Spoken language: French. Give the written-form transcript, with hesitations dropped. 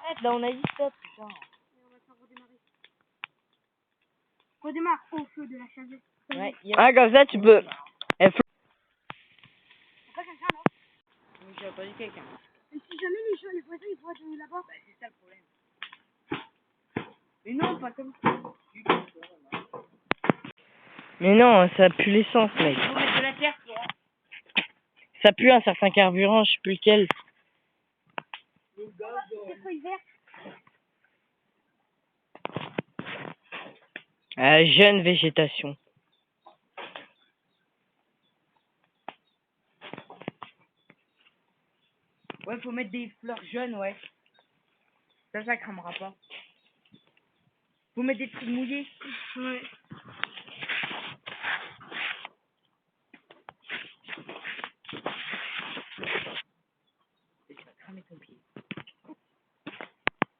Arrête, là on a dit stop, putain. Et on va faire redémarrer. Redémarre au feu de la chargée. Ouais, Ah, comme ça, tu peux... Elle flotte. Y'a pas quelqu'un là? Oui, j'ai entendu quelqu'un. Et si jamais les voisins ils voient de là-bas? Bah, c'est ça le problème. Mais non, pas comme ça. Mais non, ça pue l'essence, mec. Il faut mettre de la terre, Florent. Ça pue un certain carburant, je sais plus lequel. C'est feuilles vertes. Jeune végétation. Ouais, faut mettre des fleurs jeunes, ouais. Ça cramera pas. Faut mettre des trucs mouillés. Ouais. Et tu vas cramer ton